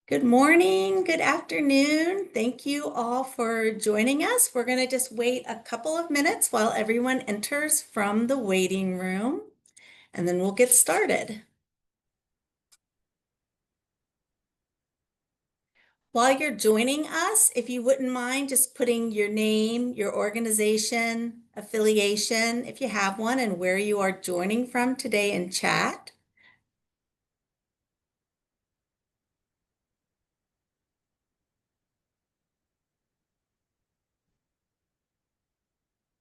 Good morning, good afternoon. Thank you all for joining us. We're going to just wait a couple of minutes while everyone enters from the waiting room, and then we'll get started. While you're joining us, if you wouldn't mind just putting your name, your organization, affiliation, if you have one, and where you are joining from today in chat.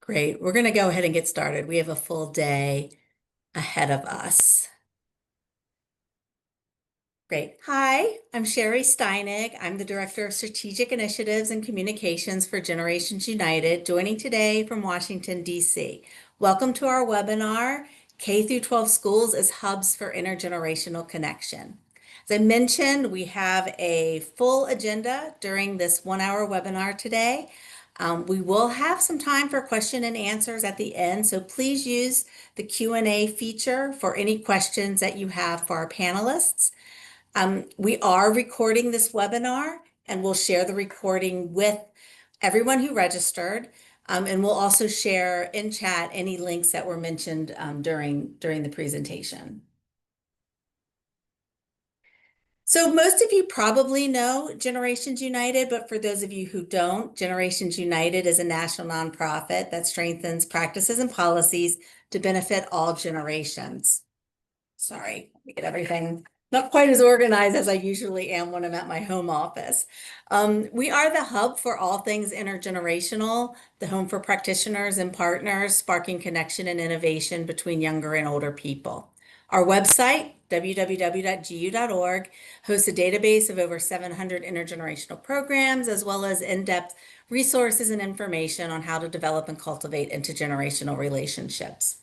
Great. We're going to go ahead and get started. We have a full day ahead of us. Great. Hi, I'm Sherry Steinig. I'm the Director of Strategic Initiatives and Communications for Generations United, joining today from Washington, D.C. Welcome to our webinar, K through 12 Schools as Hubs for Intergenerational Connection. As I mentioned, we have a full agenda during this 1-hour webinar today. We will have some time for question and answers at the end, so please use the Q&A feature for any questions that you have for our panelists. We are recording this webinar, and we'll share the recording with everyone who registered. And we'll also share in chat any links that were mentioned during the presentation. So most of you probably know Generations United, but for those of you who don't, Generations United is a national nonprofit that strengthens practices and policies to benefit all generations. Sorry, let me get everything not quite as organized as I usually am when I'm at my home office. We are the hub for all things intergenerational, the home for practitioners and partners, sparking connection and innovation between younger and older people. Our website, www.gu.org, hosts a database of over 700 intergenerational programs, as well as in-depth resources and information on how to develop and cultivate intergenerational relationships.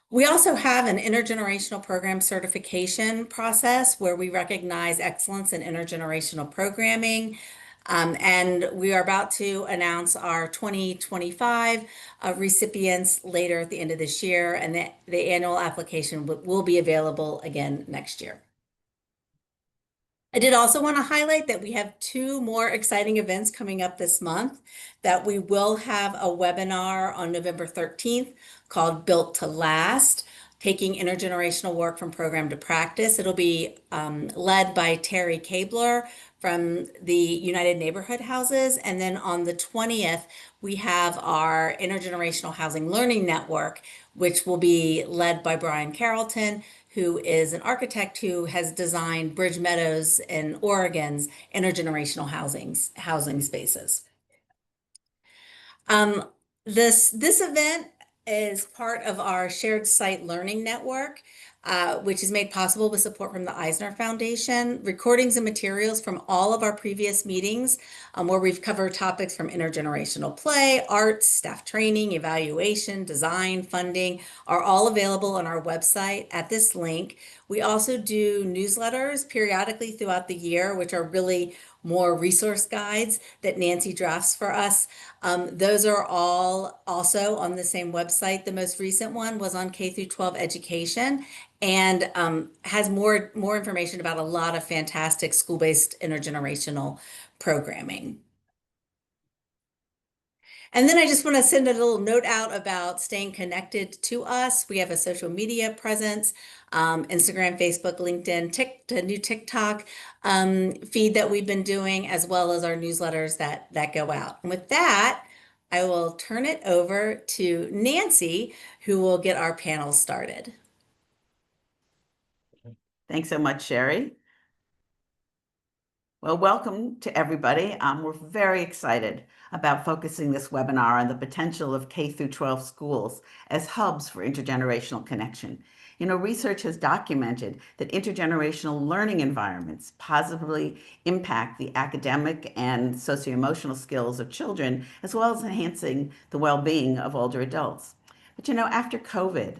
We also have an intergenerational program certification process where we recognize excellence in intergenerational programming. And we are about to announce our 2025 recipients later at the end of this year, and the annual application will be available again next year. I did also want to highlight that we have 2 more exciting events coming up this month, that we will have a webinar on November 13th called Built to Last, taking intergenerational work from program to practice. It'll be led by Terry Kabler from the United Neighborhood Houses. And then on the 20th, we have our Intergenerational Housing Learning Network, which will be led by Brian Carrollton, who is an architect who has designed Bridge Meadows in Oregon's intergenerational housing spaces. This event is part of our shared site learning network, which is made possible with support from the Eisner Foundation. Recordings and materials from all of our previous meetings, where we've covered topics from intergenerational play, arts, staff training, evaluation, design, funding, are all available on our website at this link. We also do newsletters periodically throughout the year, which are really more resource guides that Nancy drafts for us. Those are all also on the same website. The most recent one was on K through 12 education, and has more information about a lot of fantastic school-based intergenerational programming. And then I just want to send a little note out about staying connected to us. We have a social media presence, Instagram, Facebook, LinkedIn, a new TikTok feed that we've been doing, as well as our newsletters that go out. And with that, I will turn it over to Nancy, who will get our panel started. Thanks so much, Sherry. Well, welcome to everybody. We're very excited about focusing this webinar on the potential of K through 12 schools as hubs for intergenerational connection. You know, research has documented that intergenerational learning environments positively impact the academic and socio-emotional skills of children, as well as enhancing the well-being of older adults. But you know, after COVID,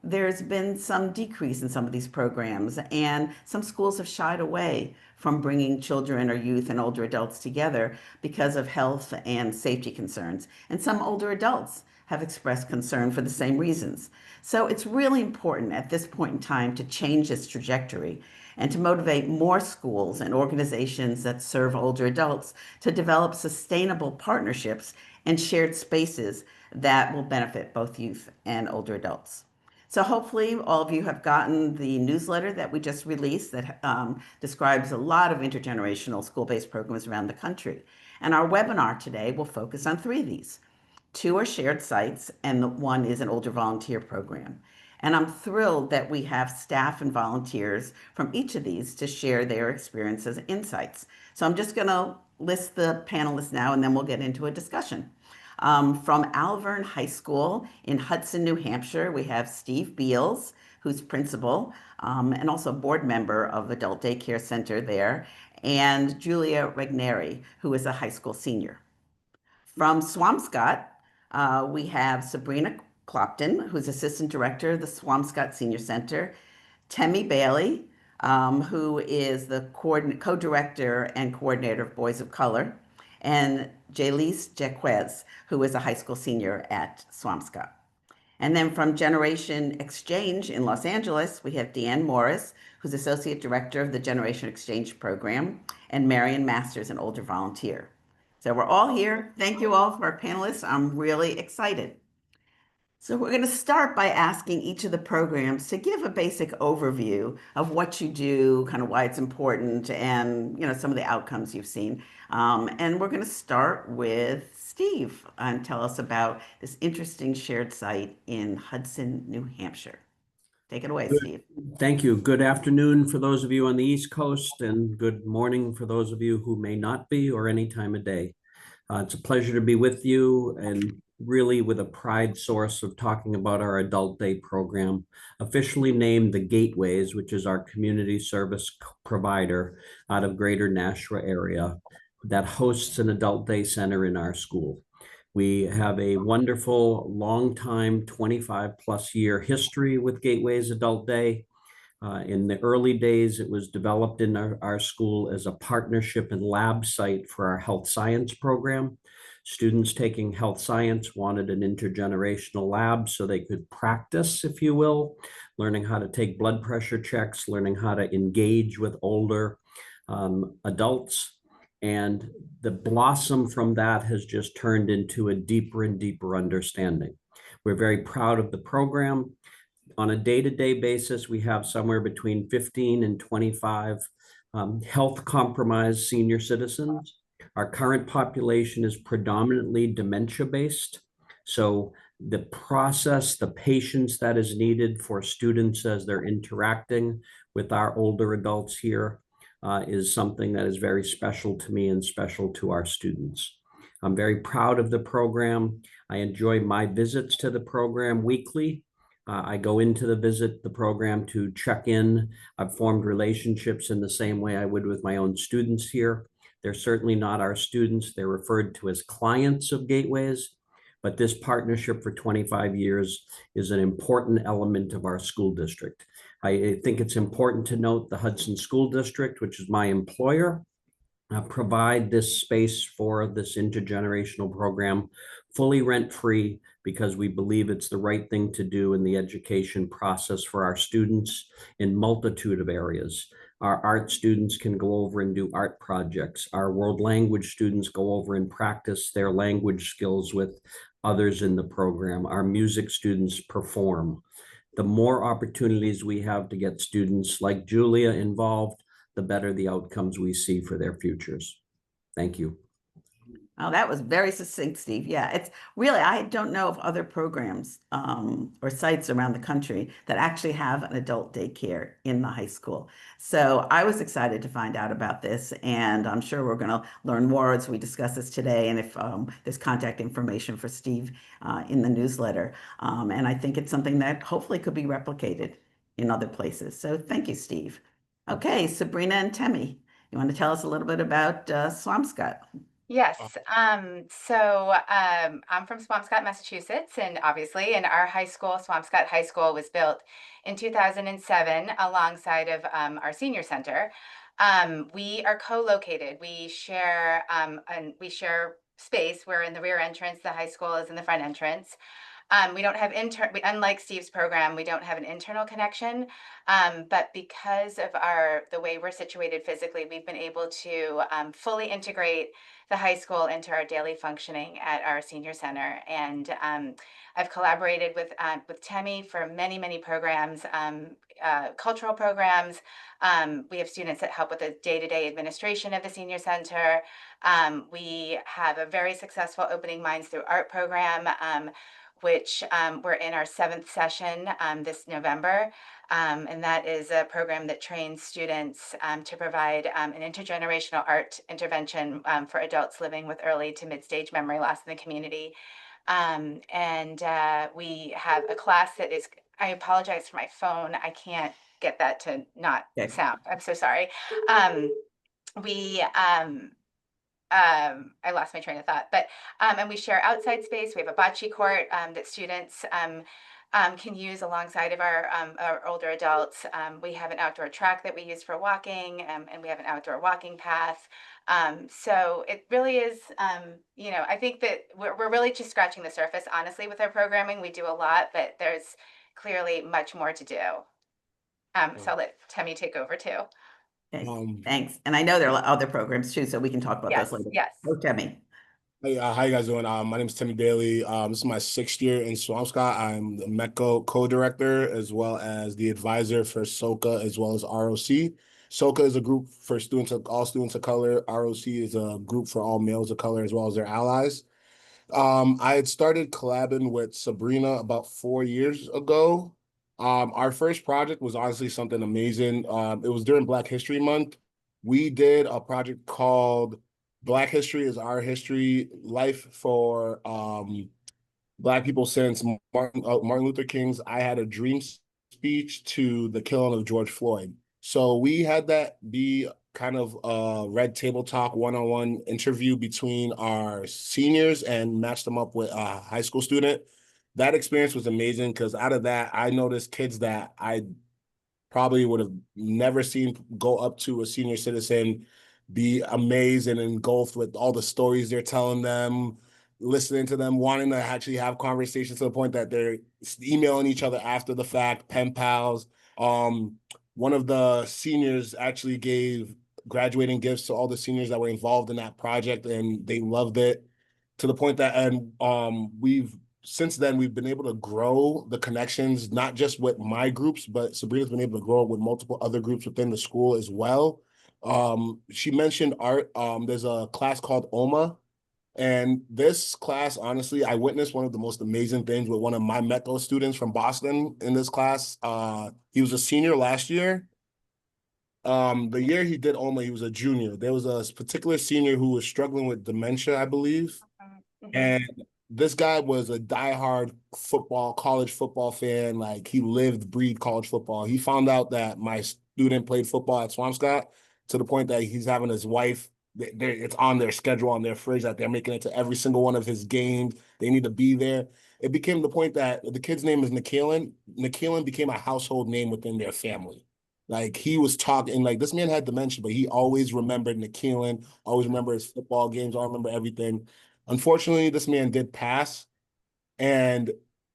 there's been some decrease in some of these programs, and some schools have shied away from bringing children or youth and older adults together because of health and safety concerns. And some older adults have expressed concern for the same reasons. So it's really important at this point in time to change this trajectory and to motivate more schools and organizations that serve older adults to develop sustainable partnerships and shared spaces that will benefit both youth and older adults. So hopefully all of you have gotten the newsletter that we just released that describes a lot of intergenerational school-based programs around the country. And our webinar today will focus on three of these. Two are shared sites, and the one is an older volunteer program. And I'm thrilled that we have staff and volunteers from each of these to share their experiences and insights. So I'm just going to list the panelists now, and then we'll get into a discussion. From Alvern High School in Hudson, New Hampshire, we have Steve Beals, who's principal and also board member of Adult Daycare Center there, and Julia Regneri, who is a high school senior. From Swampscott, we have Sabrina Clopton, who's assistant director of the Swampscott Senior Center, Temi Bailey, who is the co-director and coordinator of Boys of Color, and Jaylise Jaquez, who is a high school senior at Swampscott. And then from Generation Exchange in Los Angeles, we have Deanne Morris, who's associate director of the Generation Exchange program, and Marion Masters, an older volunteer. So we're all here. Thank you all for our panelists. I'm really excited. So we're going to start by asking each of the programs to give a basic overview of what you do, kind of why it's important, and some of the outcomes you've seen. And we're going to start with Steve and tell us about this interesting shared site in Hudson, New Hampshire. Take it away, Steve. Thank you. Good afternoon for those of you on the East Coast, and good morning for those of you who may not be, or any time of day. It's a pleasure to be with you, and really with a pride source of talking about our adult day program, officially named the Gateways, which is our community service provider out of Greater Nashua area that hosts an adult day center in our school. We have a wonderful, long-time, 25+ year history with Gateways Adult Day. In the early days, it was developed in our school as a partnership and lab site for our health science program. Students taking health science wanted an intergenerational lab so they could practice, if you will, learning how to take blood pressure checks, learning how to engage with older adults. And the blossom from that has just turned into a deeper and deeper understanding. We're very proud of the program. On a day-to-day basis, we have somewhere between 15 and 25 health compromised senior citizens. Our current population is predominantly dementia-based. So the process, the patience that is needed for students as they're interacting with our older adults here is something that is very special to me and special to our students. I'm very proud of the program. I enjoy my visits to the program weekly. I go into the program to check in. I've formed relationships in the same way I would with my own students here. They're certainly not our students. They're referred to as clients of Gateways, but this partnership for 25 years is an important element of our school district. I think it's important to note the Hudson School District, which is my employer, provide this space for this intergenerational program fully rent-free, because we believe it's the right thing to do in the education process for our students in multitude of areas. Our art students can go over and do art projects. Our world language students go over and practice their language skills with others in the program. Our music students perform. The more opportunities we have to get students like Julia involved, the better the outcomes we see for their futures. Thank you. Oh, that was very succinct, Steve. Yeah, it's really, I don't know of other programs or sites around the country that actually have an adult daycare in the high school. So I was excited to find out about this, and I'm sure we're going to learn more as we discuss this today, and if there's contact information for Steve in the newsletter. And I think it's something that hopefully could be replicated in other places. So thank you, Steve. Okay, Sabrina and Temi, you want to tell us a little bit about Swampscott? Yes. I'm from Swampscott, Massachusetts, and obviously, in our high school, Swampscott High School was built in 2007 alongside of our senior center. We are co-located. We share space. We're in the rear entrance. The high school is in the front entrance. We don't have unlike Steve's program, we don't have an internal connection. But because of the way we're situated physically, we've been able to fully integrate the high school into our daily functioning at our senior center. And I've collaborated with Temi for many programs, cultural programs. We have students that help with the day-to-day administration of the senior center. We have a very successful Opening Minds Through Art program, which we're in our 7th session this November. And that is a program that trains students to provide an intergenerational art intervention for adults living with early to mid-stage memory loss in the community. And we have a class that is, I apologize for my phone. I can't get that to not sound. I'm so sorry. I lost my train of thought, but and we share outside space. We have a bocce court that students can use alongside of our older adults. We have an outdoor track that we use for walking, and we have an outdoor walking path. So it really is, I think that we're really just scratching the surface, honestly, with our programming. We do a lot, but there's clearly much more to do. So I'll let Temi take over too. Okay, thanks. And I know there are other programs too, so we can talk about those later. Yes. Oh, Temi. Hey, how you guys doing? My name is Timmy Bailey. This is my 6th year in Swampscott. I'm the METCO co-director as well as the advisor for SOCA as well as ROC. SOCA is a group for all students of color. ROC is a group for all males of color as well as their allies. I had started collabing with Sabrina about 4 years ago. Our first project was honestly something amazing. It was during Black History Month. We did a project called Black History is Our History, Life for Black people since Martin Luther King's I Had a Dream speech to the killing of George Floyd. So we had that be kind of a red table talk, one-on-one interview between our seniors and matched them up with a high school student. That experience was amazing because out of that, I noticed kids that I probably would have never seen go up to a senior citizen, be amazed and engulfed with all the stories they're telling them, listening to them, wanting to actually have conversations to the point that they're emailing each other after the fact, pen pals. One of the seniors actually gave graduating gifts to all the seniors that were involved in that project, and they loved it to the point that, and since then, we've been able to grow the connections, not just with my groups, but Sabrina's been able to grow with multiple other groups within the school as well. She mentioned art. There's a class called OMA. And this class, honestly, I witnessed one of the most amazing things with one of my METCO students from Boston in this class. He was a senior last year. The year he did OMA, he was a junior. There was a particular senior who was struggling with dementia, I believe. Mm-hmm. And this guy was a diehard college football fan. Like, he lived, breathed college football. He found out that my student played football at Swampscott to the point that he's having his wife, it's on their schedule, on their fridge, that they're making it to every single one of his games. They need to be there. It became the point that the kid's name is Nikhilin. Nikhilin became a household name within their family. Like, he was talking, like, this man had dementia, but he always remembered Nikhilin, always remember his football games, I remember everything. Unfortunately, this man did pass, and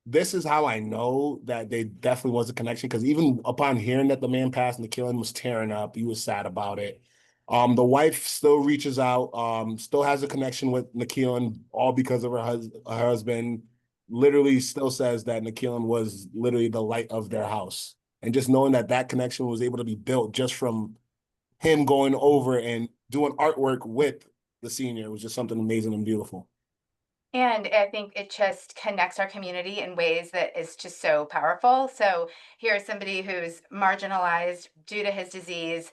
this is how I know that they definitely was a connection, because even upon hearing that the man passed, Nikhilin was tearing up. He was sad about it. The wife still reaches out, still has a connection with Nikhilin, all because of her husband. Literally still says that Nikhilin was literally the light of their house. And just knowing that that connection was able to be built just from him going over and doing artwork with the senior was just something amazing and beautiful. And I think it just connects our community in ways that is just so powerful. So here's somebody who's marginalized due to his disease.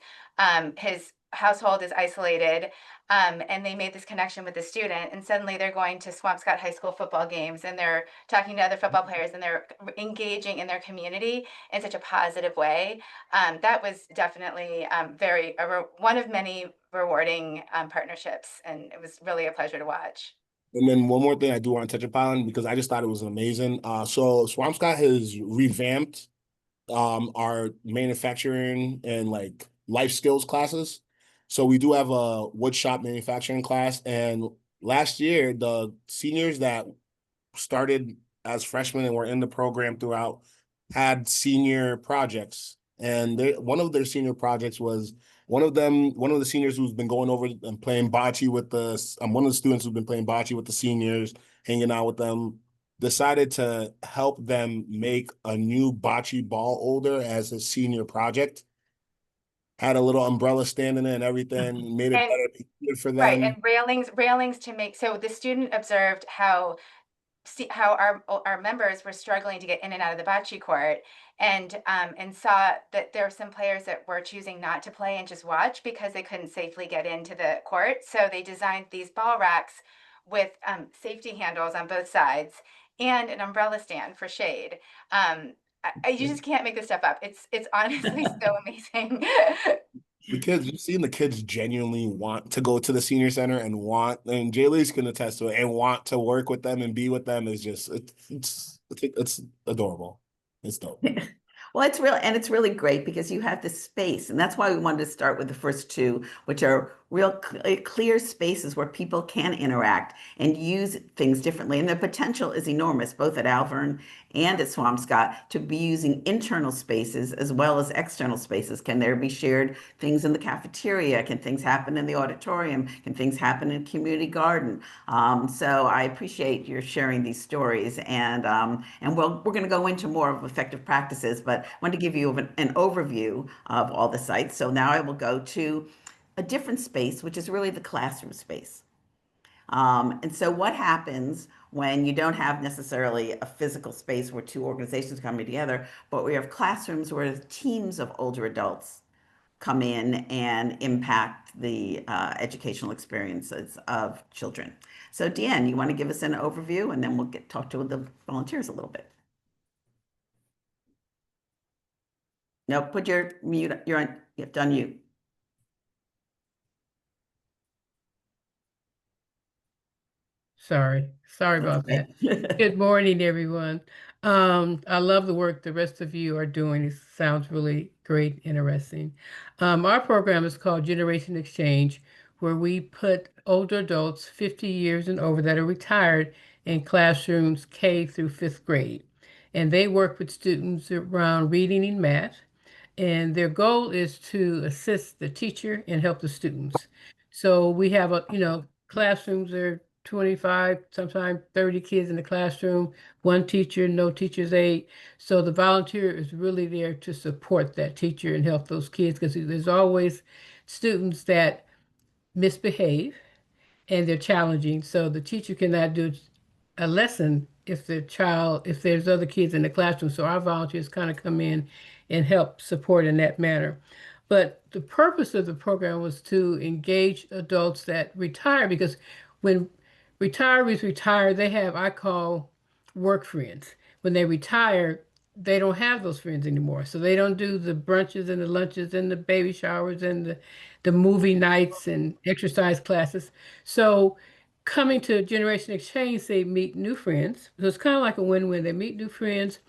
His household is isolated, and they made this connection with the student, and suddenly they're going to Swampscott High School football games, and they're talking to other football players, and they're engaging in their community in such a positive way. That was definitely one of many rewarding partnerships, and it was really a pleasure to watch. And then one more thing I do want to touch upon, because I just thought it was amazing. So Swampscott has revamped our manufacturing and like life skills classes. So we do have a wood shop manufacturing class. And last year, the seniors that started as freshmen and were in the program throughout had senior projects. And one of their senior projects was one of the seniors who's been going over and playing bocce with one of the students who's been playing bocce with the seniors, hanging out with them, decided to help them make a new bocce ball holder as a senior project. Had a little umbrella stand in it and everything, made it better for Right, them. and railings to make, so the student observed how our members were struggling to get in and out of the bocce court, and saw that there were some players that were choosing not to play and just watch because they couldn't safely get into the court. So they designed these ball racks with safety handles on both sides and an umbrella stand for shade. You just can't make this stuff up. It's honestly so amazing. You've seen the kids genuinely want to go to the senior center and Jaylee's can attest to it, and want to work with them and be with them is just, it's adorable. It's dope. Well, it's really great because you have this space, and that's why we wanted to start with the first two, which are real clear spaces where people can interact and use things differently. And the potential is enormous, both at Alvern and at Swampscott, to be using internal spaces as well as external spaces. Can there be shared things in the cafeteria? Can things happen in the auditorium? Can things happen in community garden? So I appreciate your sharing these stories, and we're going to go into more of effective practices, but I want to give you an overview of all the sites. So now I will go to a different space, which is really the classroom space. And so what happens when you don't have necessarily a physical space where two organizations are coming together, but we have classrooms where teams of older adults come in and impact the educational experiences of children. So Deanne, you want to give us an overview, and then we'll talk to the volunteers a little bit. No, put your mute, you have to unmute. Sorry about that. Good morning, everyone. I love the work the rest of you are doing. It sounds really great, interesting. Our program is called Generation Exchange, where we put older adults 50 years and over that are retired in classrooms K through 5th grade. And they work with students around reading and math. And their goal is to assist the teacher and help the students. So we have classrooms are 25, sometimes 30 kids in the classroom, one teacher, no teacher's aide. So the volunteer is really there to support that teacher and help those kids, because there's always students that misbehave and they're challenging. So the teacher cannot do a lesson if if there's other kids in the classroom. So our volunteers kind of come in and help support in that manner. But the purpose of the program was to engage adults that retire, because when retirees retire, they have, I call, work friends. When they retire, they don't have those friends anymore. So they don't do the brunches and the lunches and the baby showers and the movie nights and exercise classes. So coming to Generation Exchange, they meet new friends. So it's kind of like a win-win. They meet new friends,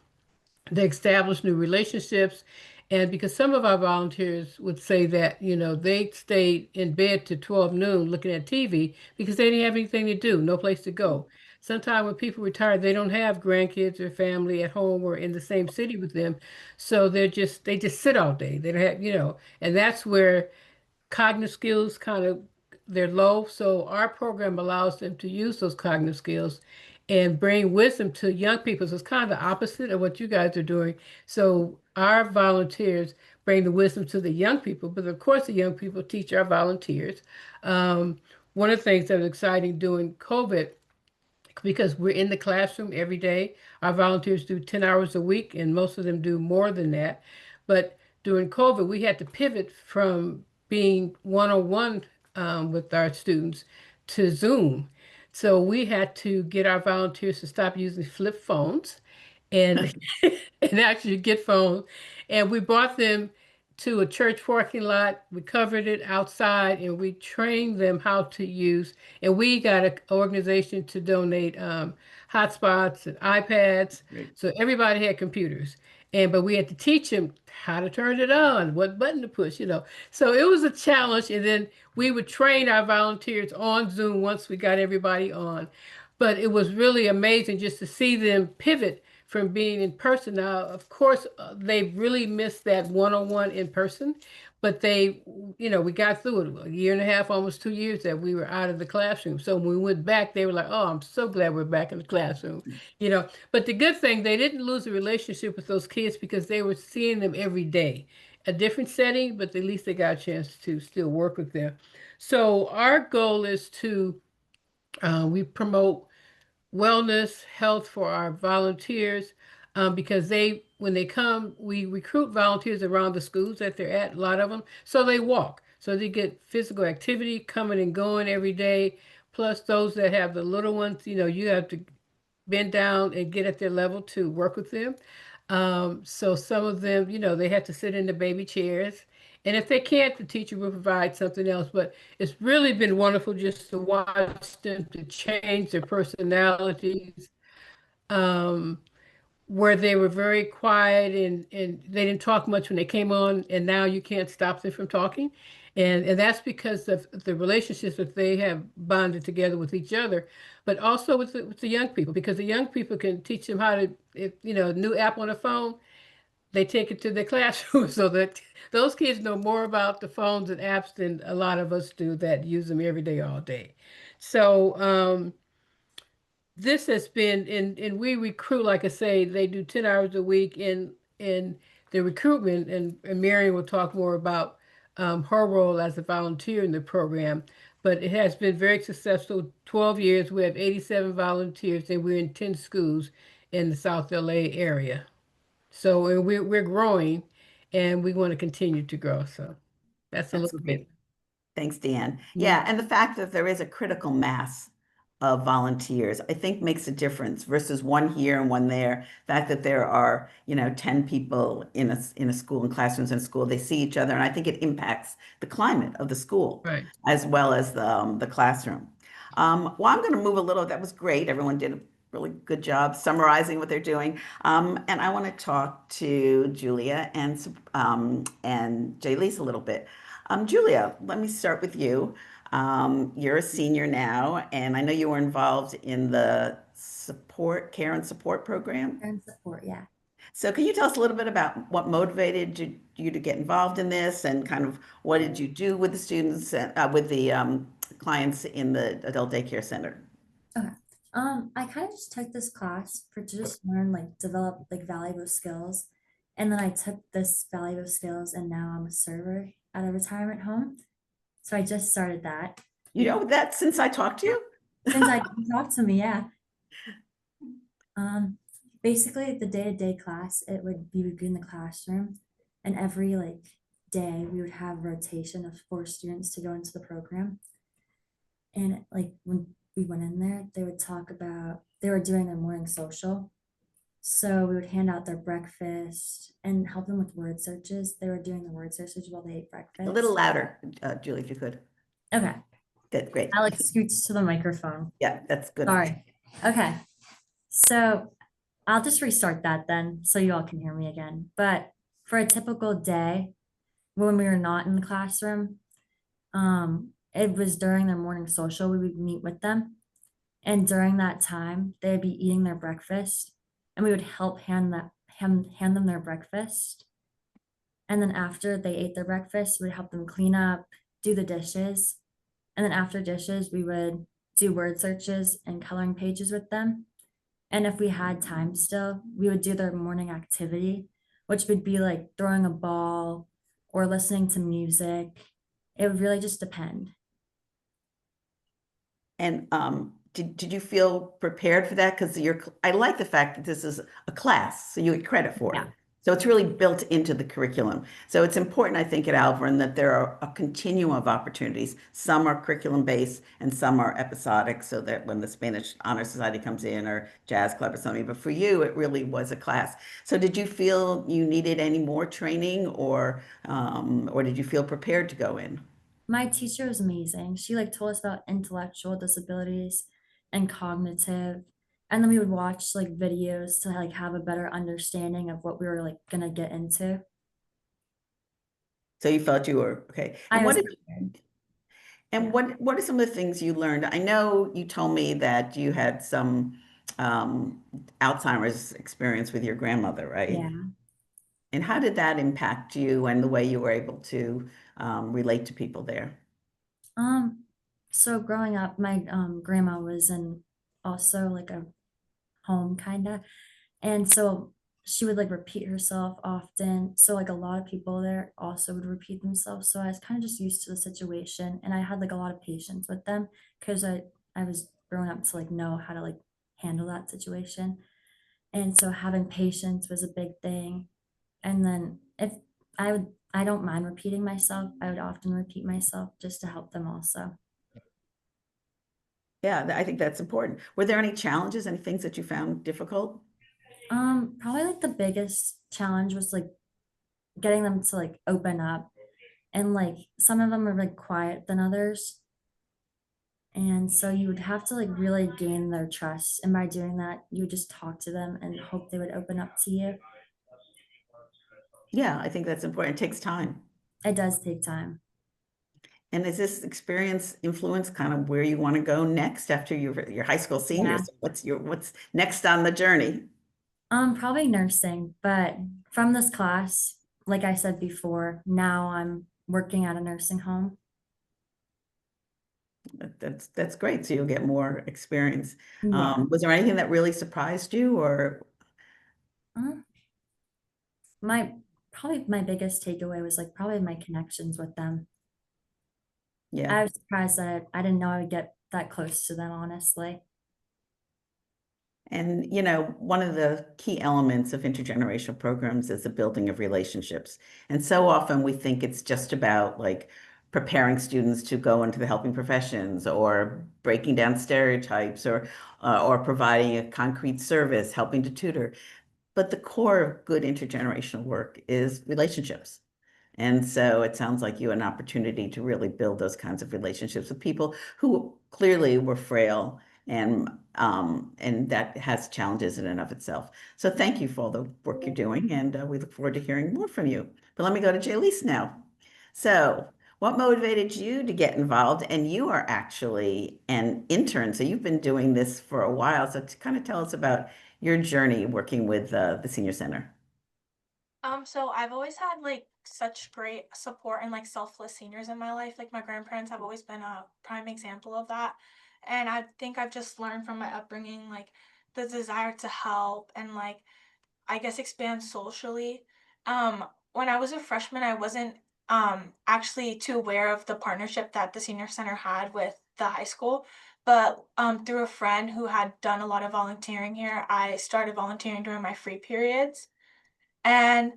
they establish new relationships. And because some of our volunteers would say that, they stayed in bed to 12 noon looking at TV because they didn't have anything to do, no place to go. Sometimes when people retire, they don't have grandkids or family at home or in the same city with them. So they just sit all day. They don't have, and that's where cognitive skills they're low. So our program allows them to use those cognitive skills and bring wisdom to young people. So it's kind of the opposite of what you guys are doing. So our volunteers bring the wisdom to the young people, but of course the young people teach our volunteers. One of the things that was exciting during COVID, because we're in the classroom every day. Our volunteers do 10 hours a week, and most of them do more than that. But during COVID, we had to pivot from being one-on-one with our students to Zoom. So we had to get our volunteers to stop using flip phones and and actually get phones. And we brought them to a church parking lot. We covered it outside and we trained them how to use. And we got an organization to donate hotspots and iPads. Great. So everybody had computers. But we had to teach them how to turn it on, what button to push. So it was a challenge. And then we would train our volunteers on Zoom once we got everybody on. but it was really amazing just to see them pivot from being in person. Now, of course, they really missed that one-on-one in person, but they, we got through it a year and a half, almost 2 years that we were out of the classroom. So when we went back, they were like, "Oh, I'm so glad we're back in the classroom," But the good thing, they didn't lose the relationship with those kids because they were seeing them every day. A different setting, but at least they got a chance to still work with them. So our goal is to we promote wellness, health for our volunteers, because when they come, we recruit volunteers around the schools that they're at, a lot of them, so they walk. So they get physical activity coming and going every day. Plus those that have the little ones, you have to bend down and get at their level to work with them. So some of them, they have to sit in the baby chairs. And if they can't, the teacher will provide something else. But it's really been wonderful just to watch them to change their personalities, um, where they were very quiet and they didn't talk much when they came on, and now you can't stop them from talking. And that's because of the relationships that they have bonded together with each other, but also with the young people, because the young people can teach them how to, if, new app on the phone, they take it to their classroom so that those kids know more about the phones and apps than a lot of us do that use them every day, all day. So, this has been and we recruit, like I say, they do 10 hours a week in the recruitment, and Marion will talk more about her role as a volunteer in the program. But it has been very successful. 12 years, we have 87 volunteers, and we're in 10 schools in the South LA area. So and we're growing, and we want to continue to grow. So that's a That's little great. bit. Thanks, Deanne. Mhm. Yeah, and the fact that there is a critical mass of volunteers, I think makes a difference versus one here and one there. The fact that there are, 10 people in a school, in classrooms in a school, they see each other, and I think it impacts the climate of the school Right. as well as the classroom. Well, I'm going to move a little. That was great. Everyone did a really good job summarizing what they're doing. And I want to talk to Julia and Jayleese a little bit. Julia, let me start with you. You're a senior now, and I know you were involved in the care and support program. And support, yeah. So can you tell us a little bit about what motivated you to get involved in this, and kind of what did you do with the students, with the clients in the adult daycare center? Okay. I kind of just took this class to just learn, like, develop like valuable skills. And then I took this valuable skills and now I'm a server at a retirement home. So I just started that. You know that since I talked to you? Since I you talked to me, yeah. Basically the day-to-day class, we would be in the classroom, and every like day we would have rotation of 4 students to go into the program. And like when we went in there, they were doing their morning social. So we would hand out their breakfast and help them with word searches. They were doing the word searches while they ate breakfast. A little louder, Julie, if you could. Okay. Good, great. I like scooch to the microphone. Yeah, that's good. Sorry. Okay. So I'll just restart that then so you all can hear me again. But for a typical day when we were not in the classroom, it was during their morning social, we would meet with them. And during that time, they'd be eating their breakfast, and we would help hand them their breakfast. And then after they ate their breakfast, we'd help them clean up, do the dishes. And then after dishes, we would do word searches and coloring pages with them. And if we had time still, we would do their morning activity, which would be like throwing a ball or listening to music. It would really just depend. And did you feel prepared for that? Because I like the fact that this is a class, so you get credit for it. Yeah. So it's really built into the curriculum. So it's important, I think, at Alvern that there are a continuum of opportunities. Some are curriculum based and some are episodic, so that when the Spanish Honor Society comes in, or jazz club or something. But for you, it really was a class. So did you feel you needed any more training, or did you feel prepared to go in? My teacher was amazing. She like told us about intellectual disabilities and cognitive. And then we would watch like videos to like have a better understanding of what we were like gonna get into. So you felt you were okay. I And was what did prepared. And what are some of the things you learned? I know you told me that you had some Alzheimer's experience with your grandmother, right? Yeah. And how did that impact you and the way you were able to relate to people there? So growing up, my grandma was in also like a home kind of, and so she would like repeat herself often. So like a lot of people there also would repeat themselves. So I was kind of just used to the situation, and I had like a lot of patience with them because I was growing up to like know how to like handle that situation. And so having patience was a big thing. And then if I don't mind repeating myself, I would often repeat myself just to help them also. Yeah, I think that's important. Were there any challenges, any things that you found difficult? Probably like the biggest challenge was like getting them to like open up, and like some of them are like quiet than others. And so you would have to like really gain their trust. And by doing that, you would just talk to them and hope they would open up to you. Yeah, I think that's important. It takes time. It does take time. And is this experience influence kind of where you want to go next after your high school Yeah. seniors? What's next on the journey? Probably nursing, but from this class, like I said before, now I'm working at a nursing home. That's great. So you'll get more experience. Yeah. Was there anything that really surprised you or Uh, my Probably my biggest takeaway was like probably my connections with them. yeah? I was surprised that I didn't know I would get that close to them, honestly. And, one of the key elements of intergenerational programs is the building of relationships. And so often we think it's just about like preparing students to go into the helping professions or breaking down stereotypes or providing a concrete service, helping to tutor. But the core of good intergenerational work is relationships. And so it sounds like you had an opportunity to really build those kinds of relationships with people who clearly were frail and that has challenges in and of itself. So thank you for all the work you're doing, and we look forward to hearing more from you. But let me go to Jaylise now. So what motivated you to get involved? And you are actually an intern, so you've been doing this for a while. So to kind of tell us about your journey working with the Senior Center. So I've always had like such great support and like selfless seniors in my life. Like my grandparents have always been a prime example of that. And I think I've just learned from my upbringing like the desire to help and like I guess expand socially. When I was a freshman, I wasn't actually too aware of the partnership that the senior center had with the high school. But through a friend who had done a lot of volunteering here, I started volunteering during my free periods. And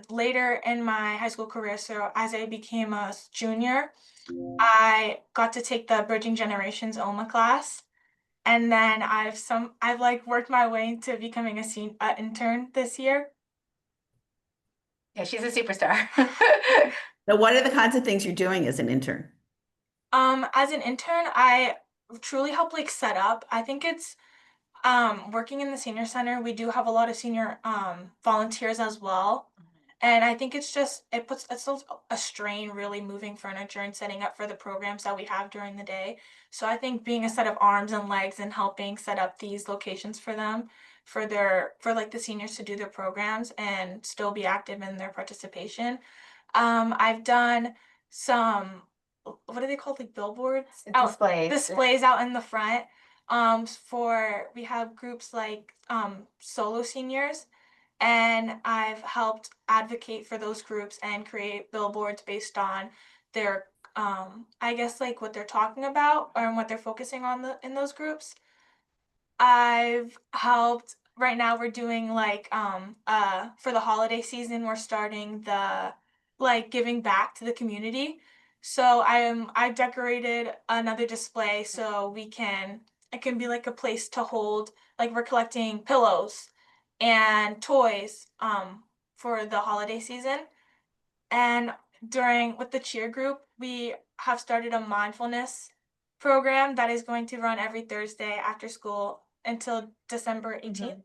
later in my high school career, so as I became a junior, I got to take the Bridging Generations OMA class. And then I've like worked my way into becoming a intern this year. Yeah, she's a superstar. So what are the kinds of things you're doing as an intern? As an intern, I truly help like set up. I think it's working in the senior center, we do have a lot of senior volunteers as well. And I think it's still a strain really moving furniture and setting up for the programs that we have during the day. So I think being a set of arms and legs and helping set up these locations for them for like the seniors to do their programs and still be active in their participation. I've done some what are they called, like billboards? Displays out in the front. We have groups like solo seniors, and I've helped advocate for those groups and create billboards based on their I guess like what they're talking about or what they're focusing on in those groups. I've helped right now we're doing like for the holiday season we're starting the like giving back to the community. So I decorated another display so it can be like a place to hold like we're collecting pillows and toys for the holiday season. And during with the cheer group, we have started a mindfulness program that is going to run every Thursday after school until December 18th.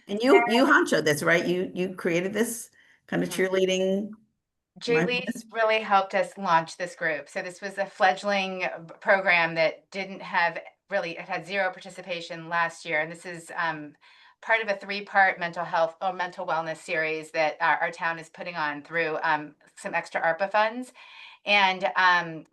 And you honcho this, right? You created this kind of cheerleading Jaylee's really helped us launch this group. So this was a fledgling program that didn't have really, it had zero participation last year. And this is part of a 3-part mental health or mental wellness series that our town is putting on through some extra ARPA funds. And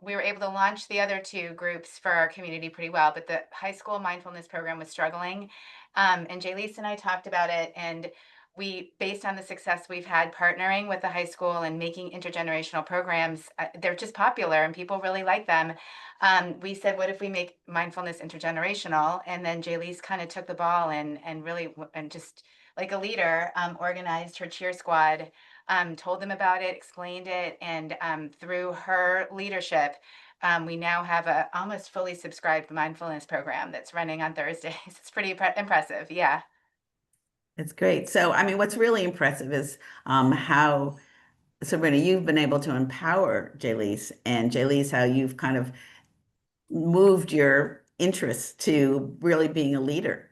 we were able to launch the other 2 groups for our community pretty well, but the high school mindfulness program was struggling. And Jaylee and I talked about it, and we, based on the success we've had partnering with the high school and making intergenerational programs, they're just popular and people really like them. We said, what if we make mindfulness intergenerational? And then Jaylee's kind of took the ball and really, and just like a leader, organized her cheer squad, told them about it, explained it, and through her leadership, we now have a almost fully subscribed mindfulness program that's running on Thursdays. It's pretty impressive. Yeah. It's great. So, I mean, what's really impressive is how, Sabrina, you've been able to empower Jaylee, and Jaylee, how you've kind of moved your interests to really being a leader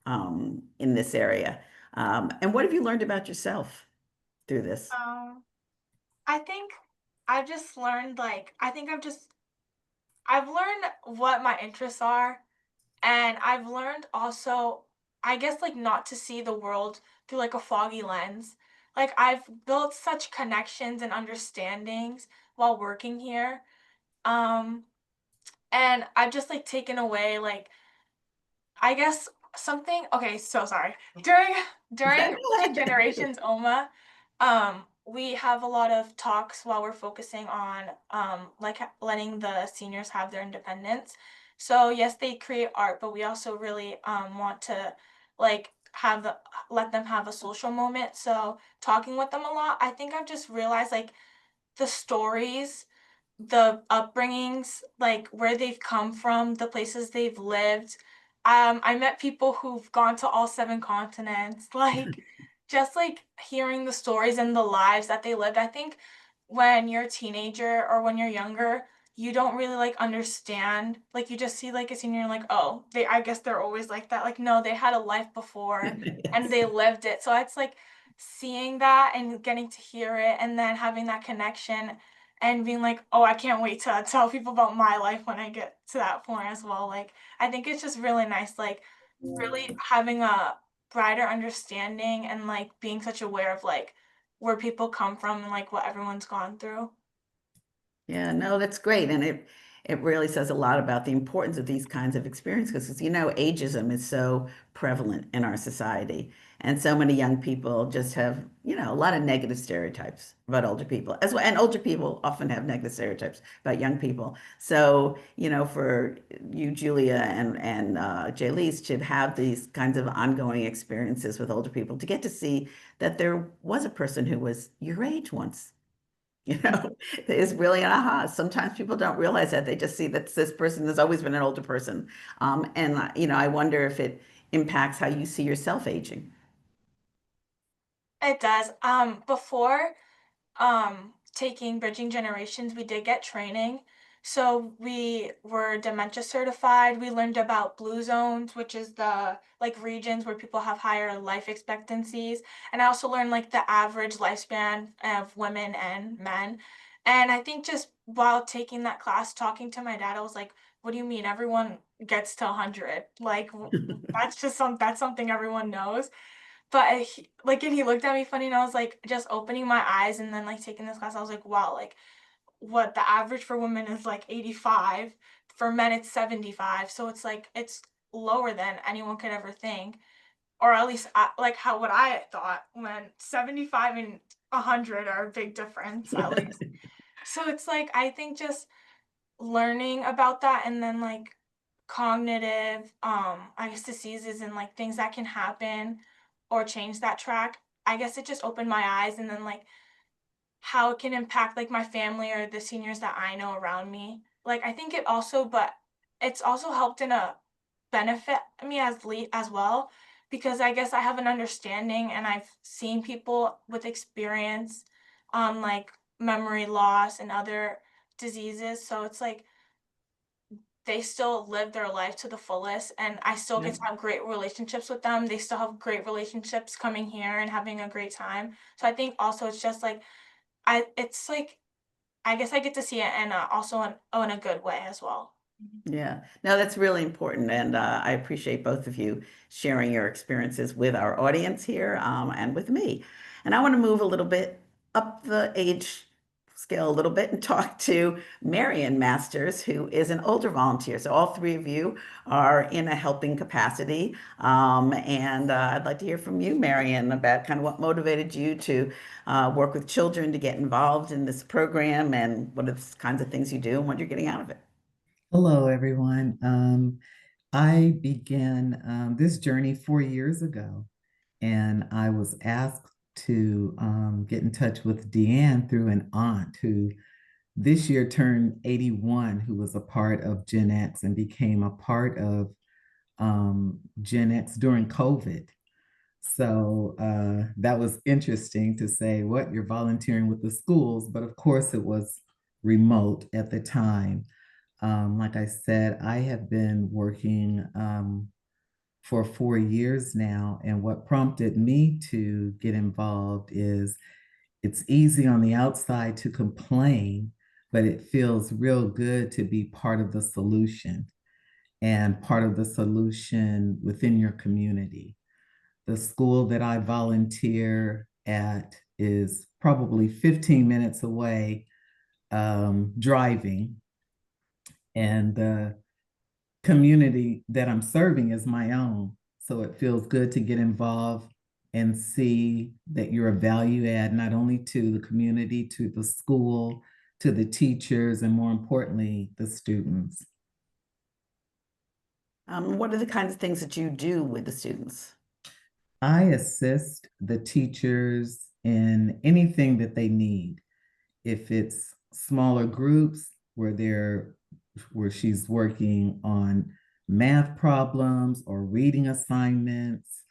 in this area. And what have you learned about yourself through this? I think I've just learned, like, I've learned what my interests are, and I've learned also, I guess, like, not to see the world through like a foggy lens. Like, I've built such connections and understandings while working here. Um, and I've just like taken away, like, I guess something, okay, so sorry. During Generations OMA, we have a lot of talks while we're focusing on like letting the seniors have their independence. So yes, they create art, but we also really want to like let them have a social moment. So talking with them a lot, I think I've just realized like the stories, the upbringings, like where they've come from, the places they've lived. I met people who've gone to all 7 continents, like just like hearing the stories and the lives that they lived. I think when you're a teenager or when you're younger, you don't really like understand. Like you just see like a senior and like, oh, I guess they're always like that. Like, no, they had a life before and they lived it. So it's like seeing that and getting to hear it and then having that connection and being like, oh, I can't wait to tell people about my life when I get to that point as well. Like, I think it's just really nice, like, really having a brighter understanding and like being such aware of like where people come from and like what everyone's gone through. Yeah, no, that's great. And it really says a lot about the importance of these kinds of experiences because, you know, ageism is so prevalent in our society. And so many young people just have, you know, a lot of negative stereotypes about older people as well. And older people often have negative stereotypes about young people. So, you know, for you, Julia, and Jaylee, to have these kinds of ongoing experiences with older people, to get to see that there was a person who was your age once. You know, it's really an aha. Sometimes people don't realize that. They just see that this person has always been an older person. And, you know, I wonder if it impacts how you see yourself aging. It does. Before taking Bridging Generations, we did get training. So we were dementia certified. We learned about blue zones, which is the like regions where people have higher life expectancies. And I also learned like the average lifespan of women and men. And I think just while taking that class, talking to my dad, I was like, what do you mean everyone gets to 100? Like that's something everyone knows. But like, and he looked at me funny, and I was like, just opening my eyes, and then like taking this class, I was like, wow, like what the average for women is like 85, for men it's 75, so it's like it's lower than anyone could ever think, or at least like how what I thought when 75 and 100 are a big difference at least. So it's like I think just learning about that and then like cognitive I guess diseases and like things that can happen or change that track. I guess it just opened my eyes and then like how it can impact like my family or the seniors that I know around me. Like I think it also but it's also helped in a benefit me as well because I guess I have an understanding and I've seen people with experience on like memory loss and other diseases. So it's like they still live their life to the fullest and I still get to have great relationships with them. They still have great relationships coming here and having a great time. So I think also it's just like it's like, I guess I get to see it and also in a good way as well. Yeah, no, that's really important. And I appreciate both of you sharing your experiences with our audience here and with me. And I want to move a little bit up the age scale a little bit and talk to Marion Masters, who is an older volunteer. So all three of you are in a helping capacity. And I'd like to hear from you, Marion, about kind of what motivated you to work with children to get involved in this program and what are the kinds of things you do and what you're getting out of it. Hello, everyone. I began this journey 4 years ago, and I was asked to get in touch with Deanne through an aunt who this year turned 81, who was a part of Gen X and became a part of Gen X during COVID. So that was interesting to say, what, you're volunteering with the schools, but of course it was remote at the time. Like I said, I have been working for 4 years now, and what prompted me to get involved is it's easy on the outside to complain, but it feels real good to be part of the solution and part of the solution within your community. The school that I volunteer at is probably 15 minutes away driving. And the community that I'm serving is my own. So it feels good to get involved and see that you're a value add, not only to the community, to the school, to the teachers, and more importantly, the students. What are the kinds of things that you do with the students? I assist the teachers in anything that they need. If it's smaller groups where she's working on math problems or reading assignments,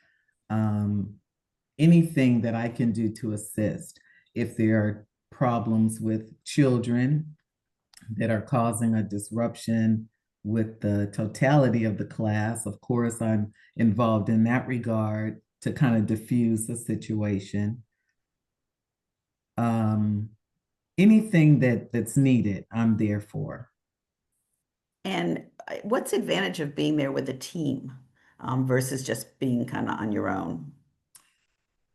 anything that I can do to assist. If there are problems with children that are causing a disruption with the totality of the class, of course, I'm involved in that regard to kind of diffuse the situation. Anything that's needed, I'm there for. And what's the advantage of being there with a team versus just being kind of on your own?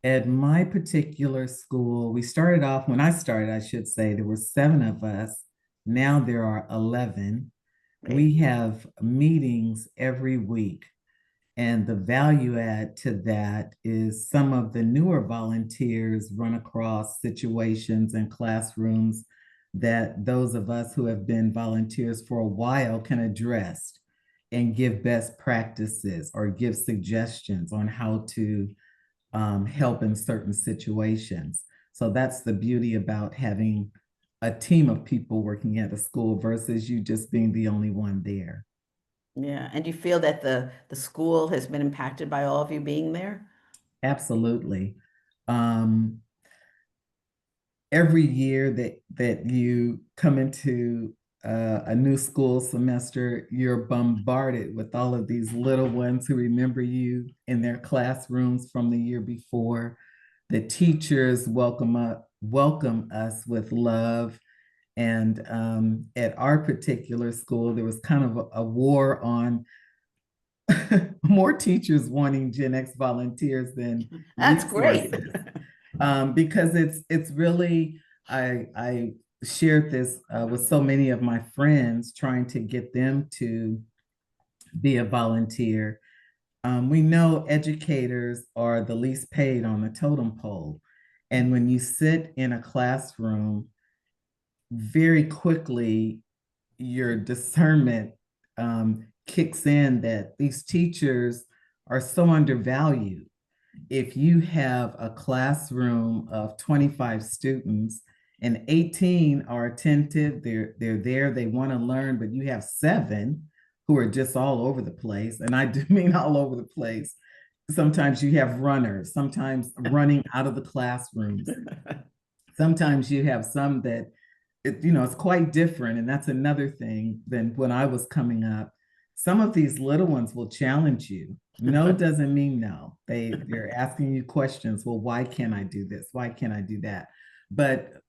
At my particular school, we started off, when I started, I should say, there were 7 of us. Now there are 11. Right. We have meetings every week. And the value add to that is some of the newer volunteers run across situations in classrooms that those of us who have been volunteers for a while can address and give best practices or give suggestions on how to help in certain situations. So that's the beauty about having a team of people working at a school versus you just being the only one there. Yeah, and do you feel that the school has been impacted by all of you being there? Absolutely. Every year that you come into a new school semester, you're bombarded with all of these little ones who remember you in their classrooms from the year before. The teachers welcome us with love. And at our particular school, there was kind of a war on more teachers wanting Gen X volunteers than That's great. because it's really, I shared this with so many of my friends, trying to get them to be a volunteer. We know educators are the least paid on the totem pole. And when you sit in a classroom, very quickly, your discernment kicks in that these teachers are so undervalued. If you have a classroom of 25 students and 18 are attentive, they're there, they want to learn, but you have 7 who are just all over the place. And I do mean all over the place. Sometimes you have runners, sometimes running out of the classrooms. Sometimes you have some that it's quite different. And that's another thing than when I was coming up. Some of these little ones will challenge you. No doesn't mean no. They're asking you questions. Well, why can't I do this? Why can't I do that? But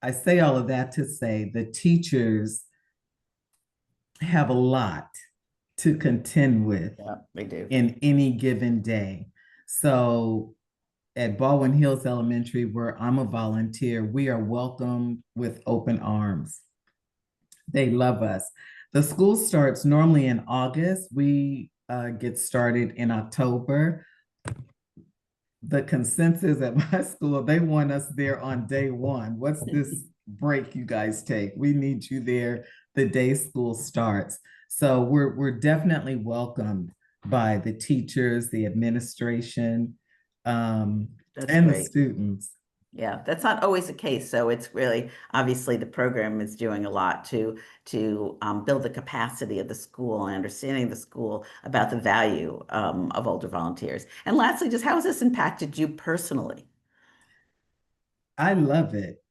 I say all of that to say the teachers have a lot to contend with Yeah, they do. in any given day. So at Baldwin Hills Elementary, where I'm a volunteer, we are welcomed with open arms. They love us. The school starts normally in August. We get started in October. The consensus at my school, they want us there on day one. What's this break you guys take? We need you there the day school starts. So we're definitely welcomed by the teachers, the administration, and the great. students. Yeah, that's not always the case. So it's really, obviously the program is doing a lot to build the capacity of the school and understanding the school about the value of older volunteers. And lastly, just how has this impacted you personally? I love it.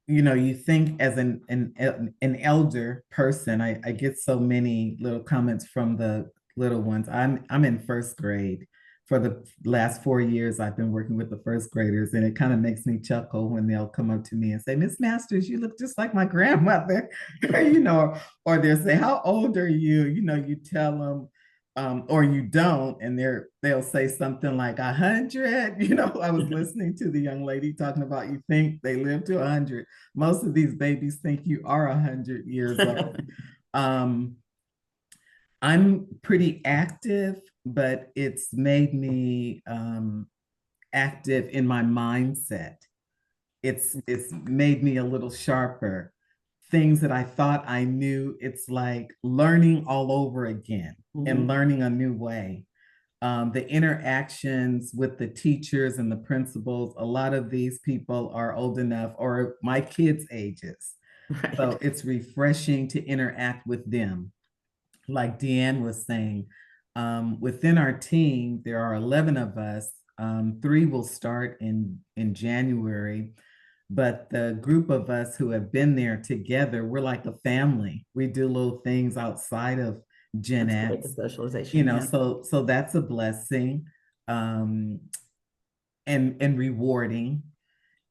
You know, you think as an elder person, I get so many little comments from the little ones. I'm in first grade. For the last 4 years, I've been working with the first graders, and it kind of makes me chuckle when they'll come up to me and say, "Miss Masters, you look just like my grandmother," you know, or they'll say, "How old are you?" You know, you tell them, or you don't, and they'll say something like 100. You know, I was listening to the young lady talking about you think they live to 100. Most of these babies think you are 100 years old. I'm pretty active, but it's made me active in my mindset. It's made me a little sharper. Things that I thought I knew, it's like learning all over again and learning a new way. The interactions with the teachers and the principals, a lot of these people are old enough or my kids' ages. Right. So it's refreshing to interact with them. Like Deanne was saying, within our team, there are 11 of us. 3 will start in January. But the group of us who have been there together, we're like a family. We do little things outside of Gen X. The socialization. You know, yeah. so that's a blessing, and rewarding.